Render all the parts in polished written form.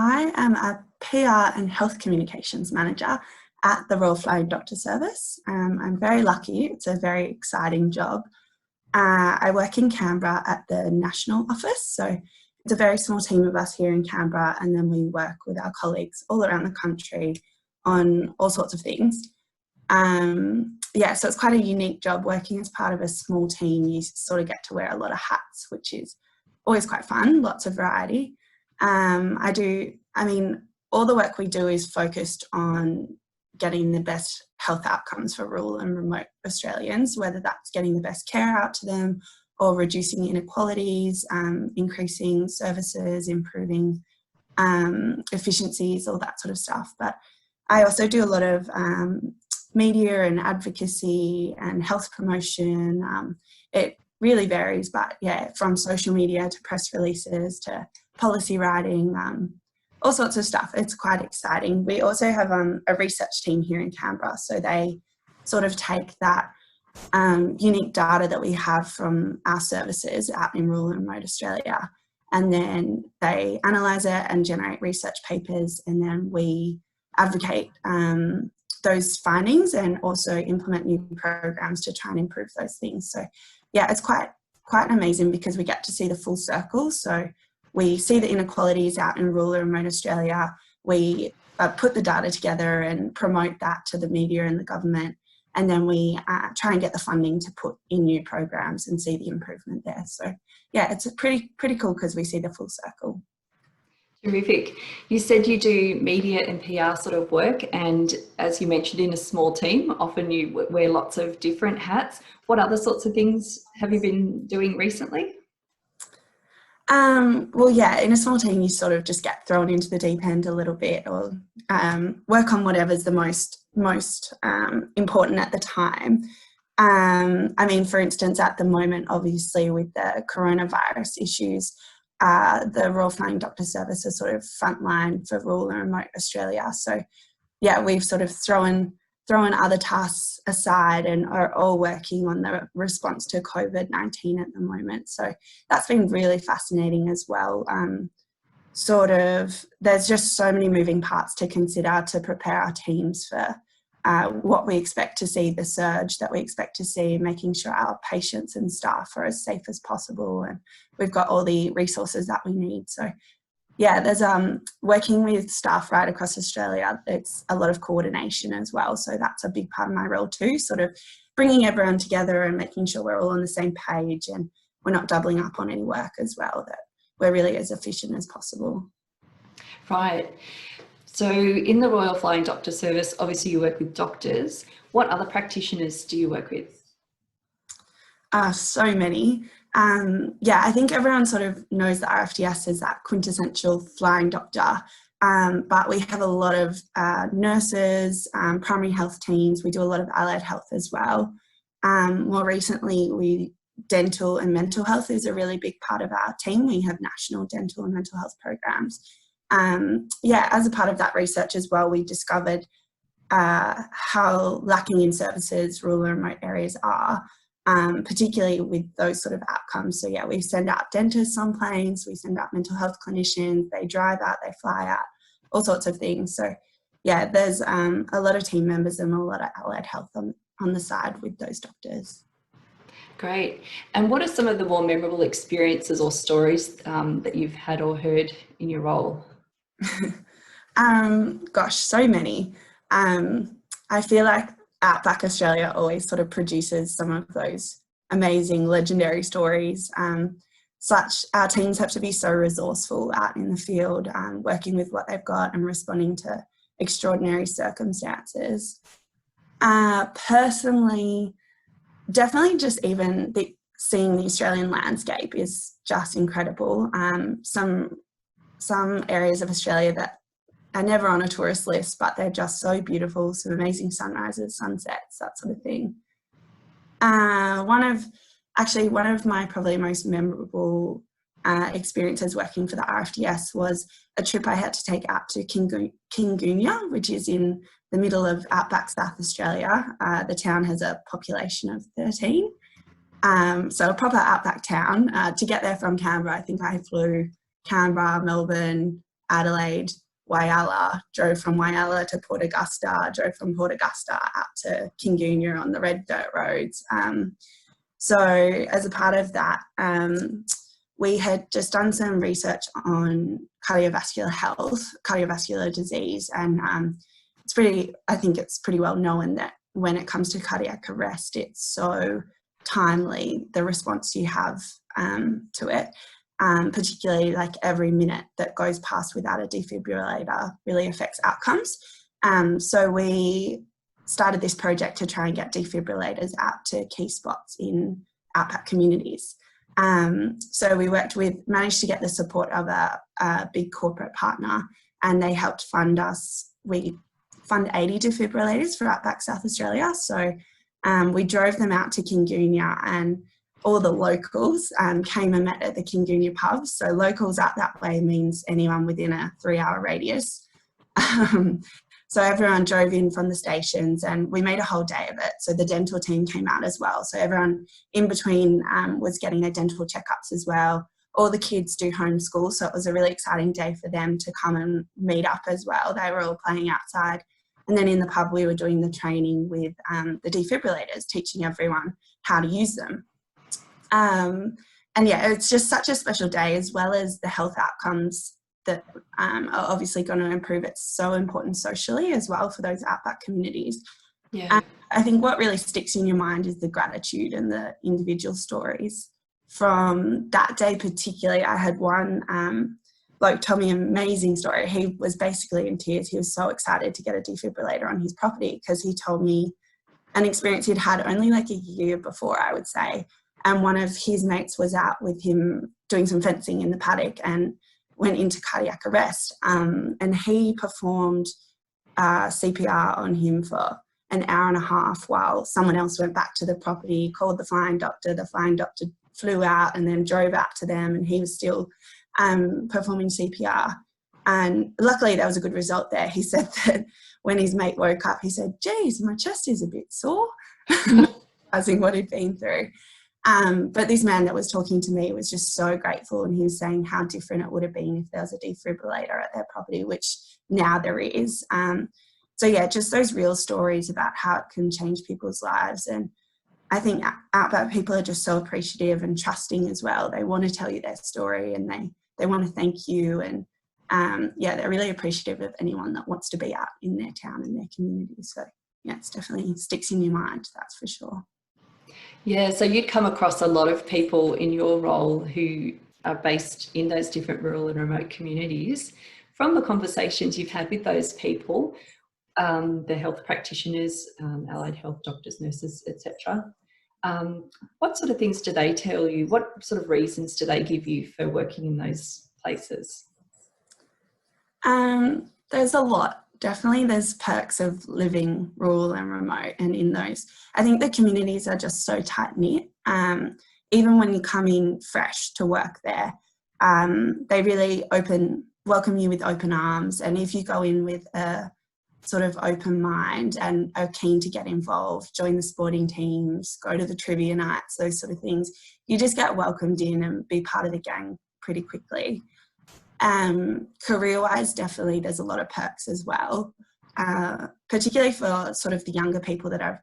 I am a PR and health communications manager at the Royal Flying Doctor Service. I'm very lucky. It's a very exciting job. I work in Canberra at the national office, so it's a very small team of us here in Canberra, and then we work with our colleagues all around the country on all sorts of things. So it's quite a unique job working as part of a small team. You sort of get to wear a lot of hats, which is always quite fun, lots of variety. All the work we do is focused on getting the best health outcomes for rural and remote Australians, whether that's getting the best care out to them or reducing inequalities, increasing services, improving efficiencies, all that sort of stuff. But I also do a lot of media and advocacy and health promotion. It really varies, but yeah, from social media to press releases to policy writing, all sorts of stuff. It's quite exciting. We also have a research team here in Canberra, so they sort of take that unique data that we have from our services out in rural and remote Australia, and then they analyse it and generate research papers, and then we advocate those findings and also implement new programs to try and improve those things. So yeah, it's quite amazing because we get to see the full circle. So we see the inequalities out in rural and remote Australia. We put the data together and promote that to the media and the government. And then we try and get the funding to put in new programs and see the improvement there. So yeah, it's pretty cool because we see the full circle. Terrific. You said you do media and PR sort of work, and as you mentioned, in a small team, often you wear lots of different hats. What other sorts of things have you been doing recently? In a small team, you sort of just get thrown into the deep end a little bit, or work on whatever's the most important at the time. For instance, at the moment, obviously with the coronavirus issues, the Royal Flying Doctor Service is sort of frontline for rural and remote Australia. So yeah, we've sort of thrown other tasks aside and are all working on the response to COVID-19 at the moment. So that's been really fascinating as well. There's just so many moving parts to consider to prepare our teams for what we expect to see, the surge that we expect to see, making sure our patients and staff are as safe as possible, and we've got all the resources that we need. So yeah, there's working with staff right across Australia, it's a lot of coordination as well. So that's a big part of my role too, sort of bringing everyone together and making sure we're all on the same page and we're not doubling up on any work as well, that we're really as efficient as possible. Right. So in the Royal Flying Doctor Service, obviously you work with doctors. What other practitioners do you work with? So many. I think everyone sort of knows that RFDS is that quintessential flying doctor, but we have a lot of nurses, primary health teams. We do a lot of allied health as well. More recently, dental and mental health is a really big part of our team. We have national dental and mental health programs. As a part of that research as well, we discovered how lacking in services rural and remote areas are, particularly with those sort of outcomes. So yeah, we send out dentists on planes, we send out mental health clinicians, they drive out, they fly out, all sorts of things. So yeah, there's a lot of team members and a lot of allied health on the side with those doctors. Great. And what are some of the more memorable experiences or stories that you've had or heard in your role? So many. I feel like Outback Australia always sort of produces some of those amazing, legendary stories. Our teams have to be so resourceful out in the field, working with what they've got and responding to extraordinary circumstances. Personally, definitely just even seeing the Australian landscape is just incredible. Some areas of Australia that are never on a tourist list, but they're just so beautiful, some amazing sunrises, sunsets, that sort of thing. One of my probably most memorable experiences working for the RFDS was a trip I had to take out to Kingunya, which is in the middle of outback South Australia. The town has a population of 13. So a proper outback town. To get there from Canberra, I think I flew Canberra, Melbourne, Adelaide, Whyalla, drove from Whyalla to Port Augusta, drove from Port Augusta out to Kingunya on the red dirt roads. So as a part of that, we had just done some research on cardiovascular health, cardiovascular disease, and I think it's pretty well known that when it comes to cardiac arrest, it's so timely, the response you have to it, particularly like every minute that goes past without a defibrillator really affects outcomes. So we started this project to try and get defibrillators out to key spots in outback communities. So we managed to get the support of a big corporate partner, and they helped fund us. We fund 80 defibrillators for outback South Australia. So we drove them out to Kingunya, and all the locals came and met at the Kingunya pub. So locals out that way means anyone within a 3-hour radius. So everyone drove in from the stations, and we made a whole day of it. So the dental team came out as well. So everyone in between was getting their dental checkups as well. All the kids do homeschool, so it was a really exciting day for them to come and meet up as well. They were all playing outside. And then in the pub, we were doing the training with the defibrillators, teaching everyone how to use them. And yeah, it's just such a special day, as well as the health outcomes that are obviously going to improve. It's so important socially as well for those outback communities. Yeah. And I think what really sticks in your mind is the gratitude and the individual stories. From that day particularly, I had one bloke tell me an amazing story. He was basically in tears. He was so excited to get a defibrillator on his property, because he told me an experience he'd had only like a year before, I would say. And one of his mates was out with him doing some fencing in the paddock and went into cardiac arrest. And he performed CPR on him for an hour and a half while someone else went back to the property, called the flying doctor. The flying doctor flew out and then drove out to them, and he was still performing CPR. And luckily there was a good result there. He said that when his mate woke up, he said, "Geez, my chest is a bit sore," realizing what he'd been through. But this man that was talking to me was just so grateful, and he was saying how different it would have been if there was a defibrillator at their property, which now there is. So yeah, just those real stories about how it can change people's lives. And I think outback people are just so appreciative and trusting as well. They want to tell you their story, and they want to thank you. And yeah, they're really appreciative of anyone that wants to be out in their town and their community. So yeah, it's definitely sticks in your mind, that's for sure. Yeah, so you'd come across a lot of people in your role who are based in those different rural and remote communities. From the conversations you've had with those people, the health practitioners, allied health doctors, nurses, etc., what sort of things do they tell you? What sort of reasons do they give you for working in those places? There's a lot. Definitely there's perks of living rural and remote, and in those, I think the communities are just so tight-knit. Even when you come in fresh to work there, they really welcome you with open arms. And if you go in with a sort of open mind and are keen to get involved, join the sporting teams, go to the trivia nights, those sort of things, you just get welcomed in and be part of the gang pretty quickly. Career-wise, definitely there's a lot of perks as well, particularly for sort of the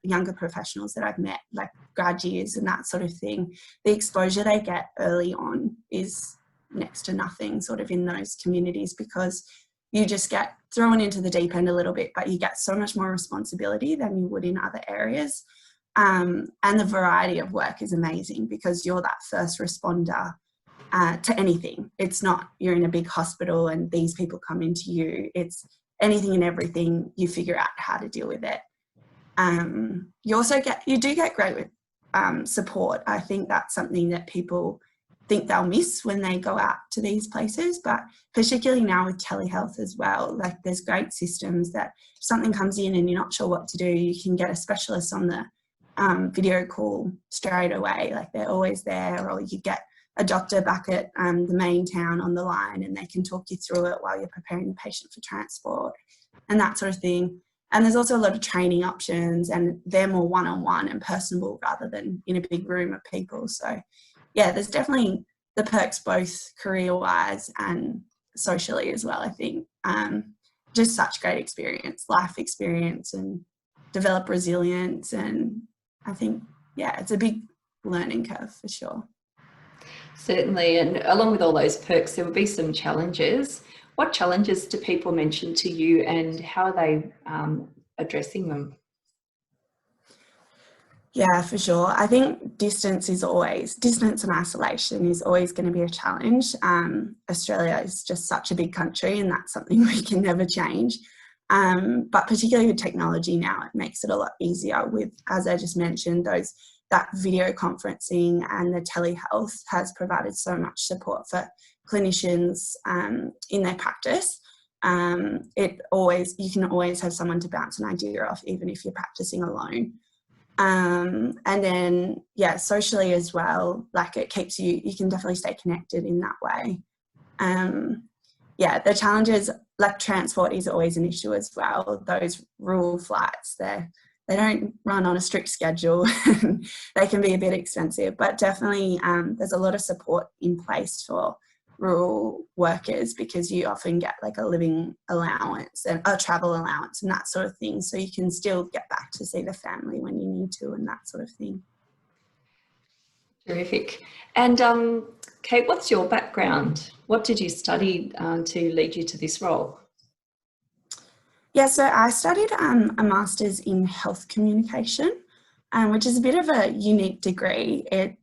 younger professionals that I've met, like grad years and that sort of thing. The exposure they get early on is next to nothing sort of in those communities, because you just get thrown into the deep end a little bit, but you get so much more responsibility than you would in other areas. And the variety of work is amazing, because you're that first responder to anything. It's not you're in a big hospital and these people come into you. It's anything and everything. You figure out how to deal with it. You do get great support. I think that's something that people think they'll miss when they go out to these places, but particularly now with telehealth as well, like there's great systems that if something comes in and you're not sure what to do, you can get a specialist on the video call straight away. Like they're always there, or you get a doctor back at the main town on the line, and they can talk you through it while you're preparing the patient for transport and that sort of thing. And there's also a lot of training options, and they're more one-on-one and personable rather than in a big room of people. So yeah, there's definitely the perks both career-wise and socially as well, I think. Just such great experience, life experience, and develop resilience. And I think, yeah, it's a big learning curve for sure. Certainly, and along with all those perks, there will be some challenges. What challenges do people mention to you, and how are they addressing them? Yeah, for sure. I think distance and isolation is always going to be a challenge. Australia is just such a big country, and that's something we can never change. But particularly with technology now, it makes it a lot easier with, as I just mentioned, that video conferencing and the telehealth has provided so much support for clinicians in their practice. You can always have someone to bounce an idea off, even if you're practicing alone. And then, yeah, socially as well, like it keeps you can definitely stay connected in that way. Yeah, the challenges, like transport is always an issue as well. Those rural flights, they don't run on a strict schedule. They can be a bit expensive, but definitely there's a lot of support in place for rural workers, because you often get like a living allowance and a travel allowance and that sort of thing, so you can still get back to see the family when you need to and that sort of thing. Terrific. And Kate, what's your background? What did you study to lead you to this role? Yeah, so I studied a master's in health communication, which is a bit of a unique degree. It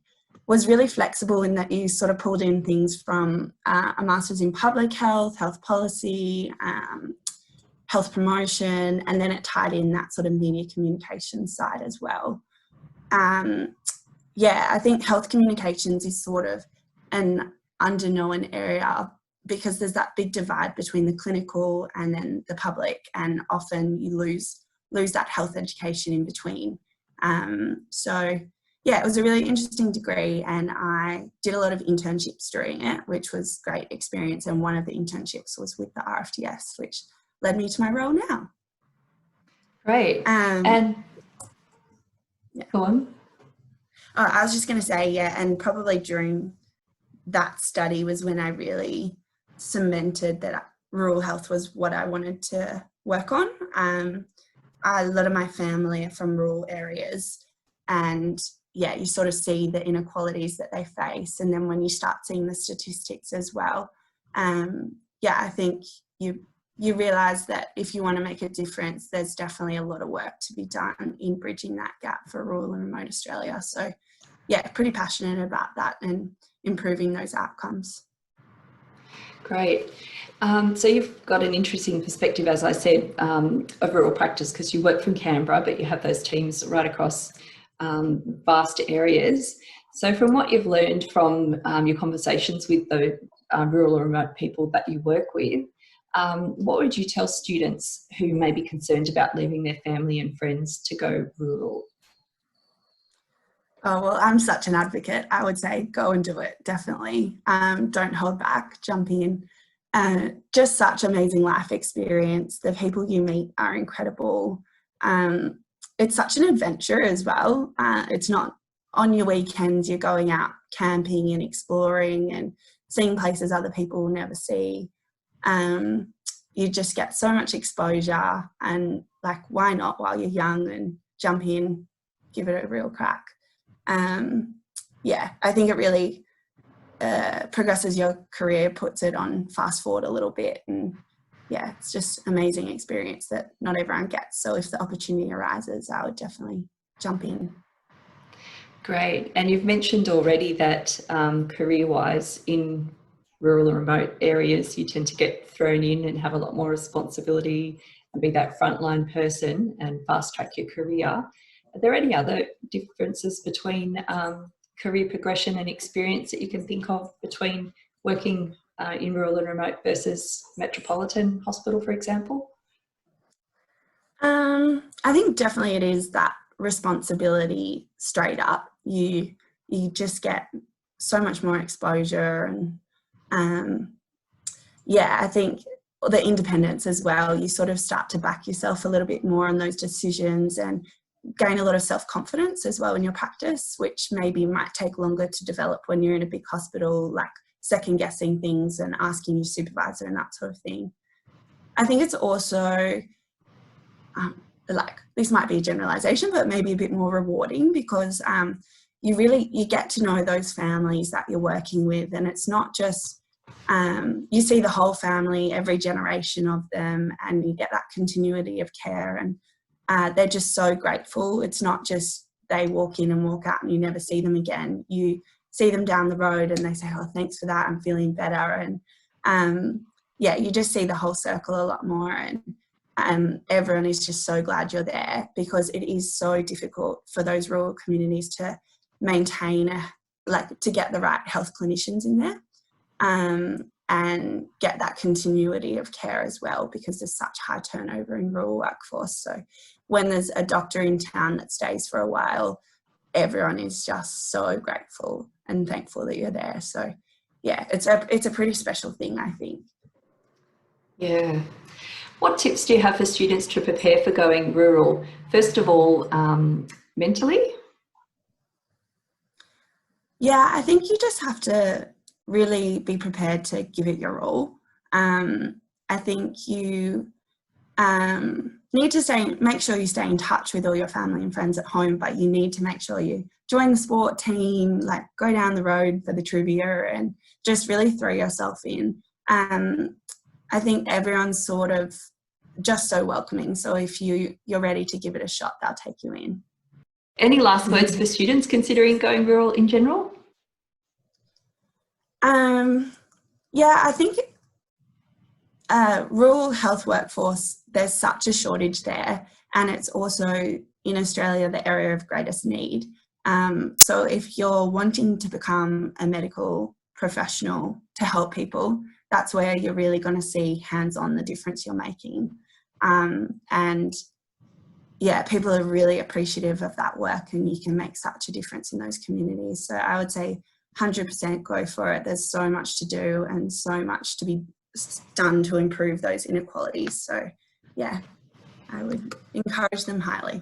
was really flexible in that you sort of pulled in things from a master's in public health, health policy, health promotion, and then it tied in that sort of media communication side as well. Yeah, I think health communications is sort of an underknown area, because there's that big divide between the clinical and then the public, and often you lose that health education in between. So yeah, it was a really interesting degree, and I did a lot of internships during it, which was great experience. And one of the internships was with the RFDS, which led me to my role now. Great. And yeah. Go on. I was just going to say, yeah, and probably during that study was when I really cemented that rural health was what I wanted to work on. A lot of my family are from rural areas, and yeah, you sort of see the inequalities that they face. And then when you start seeing the statistics as well, yeah, I think you realise that if you want to make a difference, there's definitely a lot of work to be done in bridging that gap for rural and remote Australia. So yeah, pretty passionate about that and improving those outcomes. Great. So you've got an interesting perspective, as I said, of rural practice, because you work from Canberra, but you have those teams right across vast areas. So from what you've learned from your conversations with the rural or remote people that you work with, what would you tell students who may be concerned about leaving their family and friends to go rural? Oh, well, I'm such an advocate. I would say go and do it, definitely. Don't hold back, jump in. Just such amazing life experience. The people you meet are incredible. It's such an adventure as well. It's not on your weekends, you're going out camping and exploring and seeing places other people will never see. You just get so much exposure, and like, why not while you're young and jump in, give it a real crack. Yeah, I think it really progresses your career, puts it on fast forward a little bit, and yeah, it's just amazing experience that not everyone gets. So if the opportunity arises, I would definitely jump in. Great. And you've mentioned already that career-wise in rural and remote areas, you tend to get thrown in and have a lot more responsibility and be that frontline person and fast track your career. Are there any other differences between career progression and experience that you can think of between working in rural and remote versus metropolitan hospital, for example? I think definitely it is that responsibility straight up. You just get so much more exposure, and yeah, I think the independence as well. You sort of start to back yourself a little bit more on those decisions and gain a lot of self-confidence as well in your practice, which maybe might take longer to develop when you're in a big hospital. Like second guessing things and asking your supervisor and that sort of thing. I think it's also like, this might be a generalization, but maybe a bit more rewarding, because you get to know those families that you're working with, and it's not just you see the whole family, every generation of them, and you get that continuity of care, and they're just so grateful. It's not just they walk in and walk out and you never see them again. You see them down the road and they say, oh, thanks for that, I'm feeling better. And yeah, you just see the whole circle a lot more, and everyone is just so glad you're there, because it is so difficult for those rural communities to maintain to get the right health clinicians in there, and get that continuity of care as well, because there's such high turnover in rural workforce. So when there's a doctor in town that stays for a while, everyone is just so grateful and thankful that you're there. So yeah, it's a pretty special thing, I think. Yeah. What tips do you have for students to prepare for going rural? First of all, mentally? Yeah, I think you just have to really be prepared to give it your all. I think you need to make sure you stay in touch with all your family and friends at home, but you need to make sure you join the sport team, like go down the road for the trivia, and just really throw yourself in. I think everyone's sort of just so welcoming. So if you're ready to give it a shot, they'll take you in. Any last words for students considering going rural in general? Yeah, I think rural health workforce, there's such a shortage there, and it's also in Australia the area of greatest need. So if you're wanting to become a medical professional to help people, that's where you're really going to see hands-on the difference you're making. And yeah, people are really appreciative of that work, and you can make such a difference in those communities. So I would say 100% go for it. There's so much to do and so much to be done to improve those inequalities. So yeah, I would encourage them highly.